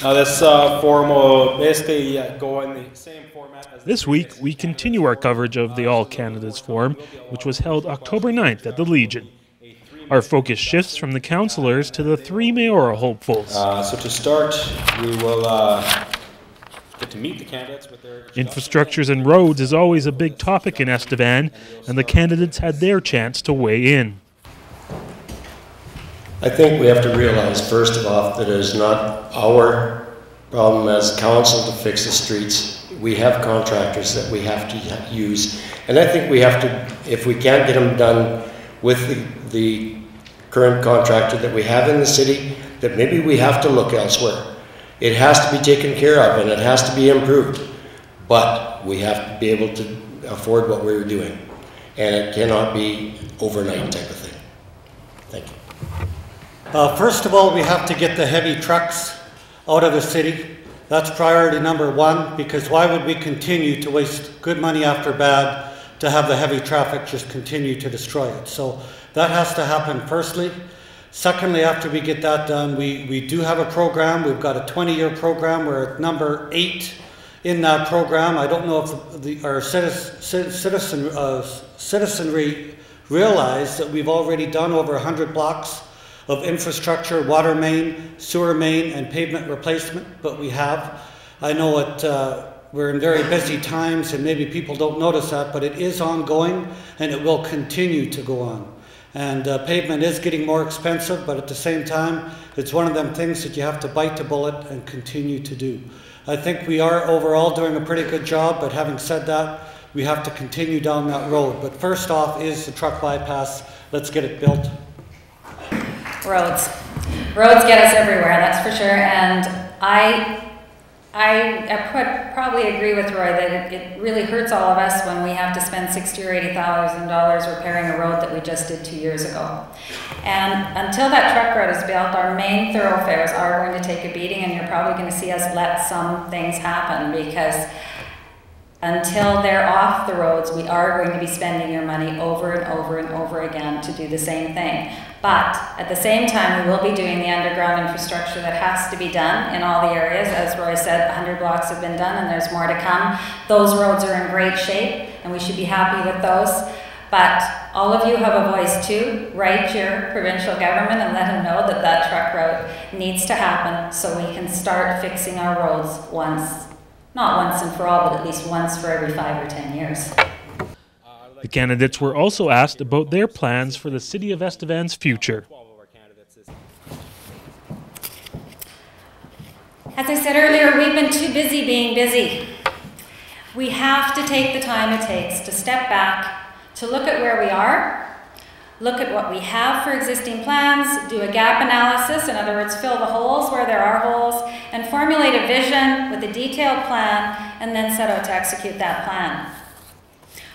Now this forum will basically go in the same format as This week, we continue our coverage of the All Candidates Forum, which was held October 9th at the Legion. Our focus shifts from the councillors to the three mayoral hopefuls. So to start, we will get to meet the candidates with their... Infrastructures and roads is always a big topic in Estevan, and the candidates had their chance to weigh in. I think we have to realize, first of all, that it is not our problem as council to fix the streets. We have contractors that we have to use. And I think we have to, if we can't get them done with the current contractor that we have in the city, that maybe we have to look elsewhere. It has to be taken care of and it has to be improved. But we have to be able to afford what we're doing. And it cannot be overnight type of thing. Thank you. First of all, we have to get the heavy trucks out of the city. That's priority number one, because why would we continue to waste good money after bad to have the heavy traffic just continue to destroy it? So that has to happen firstly. Secondly, after we get that done, we do have a program. We've got a 20-year program. We're at number 8 in that program. I don't know if our citizenry realize that we've already done over 100 blocks of infrastructure, water main, sewer main, and pavement replacement, but we have. I know we're in very busy times and maybe people don't notice that, but it is ongoing and it will continue to go on. And pavement is getting more expensive, but at the same time, it's one of them things that you have to bite the bullet and continue to do. I think we are overall doing a pretty good job, but having said that, we have to continue down that road. But first off is the truck bypass. Let's get it built. Roads. Roads get us everywhere, that's for sure. And I probably agree with Roy that it really hurts all of us when we have to spend $60,000 or $80,000 repairing a road that we just did 2 years ago. And until that truck road is built, our main thoroughfares are going to take a beating, and you're probably going to see us let some things happen, because until they're off the roads, we are going to be spending your money over and over and over again to do the same thing. But at the same time, we will be doing the underground infrastructure that has to be done in all the areas. As Roy said, 100 blocks have been done and there's more to come. Those roads are in great shape and we should be happy with those. But all of you have a voice too. Write your provincial government and let them know that that truck road needs to happen so we can start fixing our roads once. Not once and for all, but at least once for every 5 or 10 years. The candidates were also asked about their plans for the city of Estevan's future. As I said earlier, we've been too busy being busy. We have to take the time it takes to step back, to look at where we are, look at what we have for existing plans, do a gap analysis, in other words, fill the holes where there are holes, and formulate a vision with a detailed plan, and then set out to execute that plan.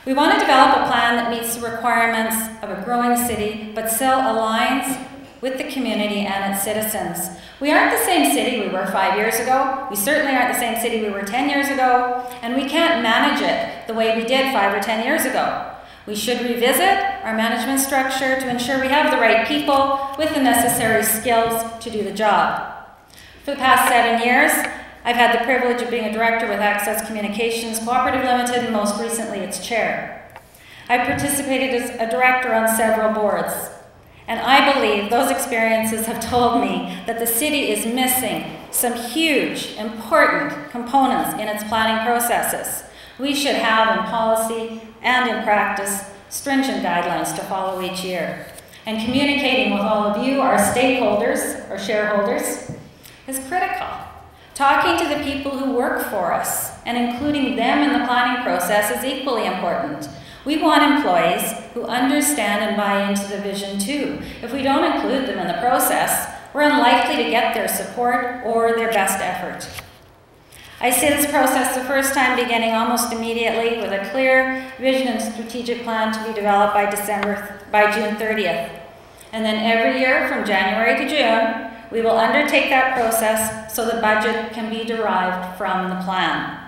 We want to develop a plan that meets the requirements of a growing city, but still aligns with the community and its citizens. We aren't the same city we were 5 years ago. We certainly aren't the same city we were 10 years ago, and we can't manage it the way we did 5 or 10 years ago. We should revisit our management structure to ensure we have the right people with the necessary skills to do the job. For the past 7 years, I've had the privilege of being a director with Access Communications Cooperative Limited, and most recently its chair. I've participated as a director on several boards, and I believe those experiences have told me that the city is missing some huge, important components in its planning processes. We should have in policy and in practice stringent guidelines to follow each year. And communicating with all of you, our stakeholders, our shareholders, is critical. Talking to the people who work for us and including them in the planning process is equally important. We want employees who understand and buy into the vision too. If we don't include them in the process, we're unlikely to get their support or their best effort. I see this process the first time beginning almost immediately with a clear vision and strategic plan to be developed by June 30th. And then every year from January to June, we will undertake that process so the budget can be derived from the plan.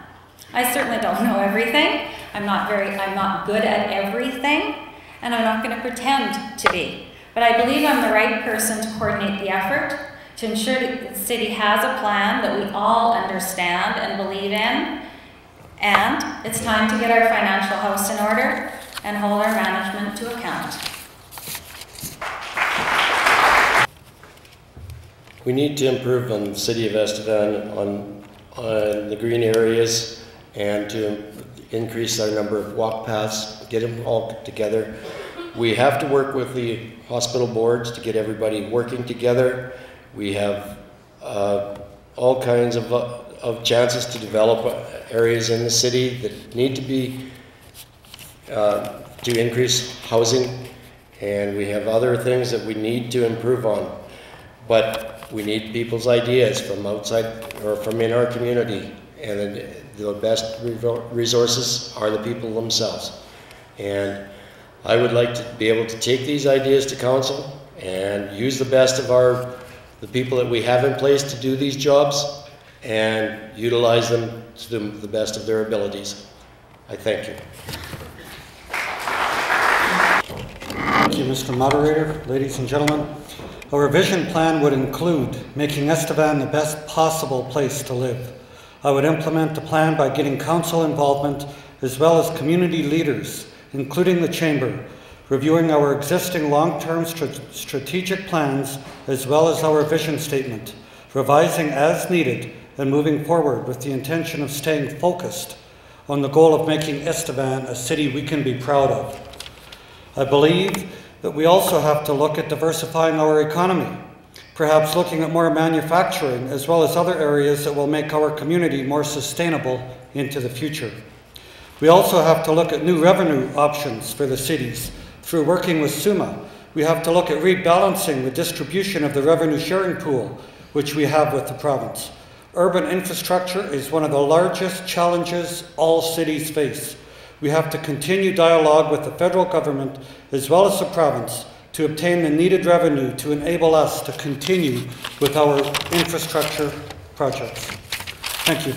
I certainly don't know everything. I'm not good at everything, and I'm not going to pretend to be. But I believe I'm the right person to coordinate the effort, to ensure that the city has a plan that we all understand and believe in. And it's time to get our financial house in order and hold our management to account. We need to improve on the city of Estevan on the green areas and to increase our number of walk paths, get them all together. We have to work with the hospital boards to get everybody working together. We have all kinds of chances to develop areas in the city that need to be to increase housing, and we have other things that we need to improve on. But we need people's ideas from outside or from in our community, and the best resources are the people themselves. And I would like to be able to take these ideas to council and use the best of the people that we have in place to do these jobs and utilize them to the best of their abilities. I thank you. Thank you, Mr. Moderator. Ladies and gentlemen, our vision plan would include making Estevan the best possible place to live. I would implement the plan by getting council involvement as well as community leaders, including the Chamber, reviewing our existing long-term strategic plans as well as our vision statement, revising as needed, and moving forward with the intention of staying focused on the goal of making Estevan a city we can be proud of. I believe that we also have to look at diversifying our economy, perhaps looking at more manufacturing as well as other areas that will make our community more sustainable into the future. We also have to look at new revenue options for the cities through working with SUMA. We have to look at rebalancing the distribution of the revenue sharing pool, which we have with the province. Urban infrastructure is one of the largest challenges all cities face. We have to continue dialogue with the federal government as well as the province to obtain the needed revenue to enable us to continue with our infrastructure projects. Thank you.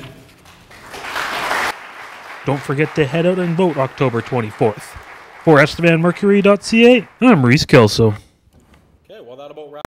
Don't forget to head out and vote October 24th. For EstevanMercury.ca, I'm Reese Kelso. Okay, well that about wraps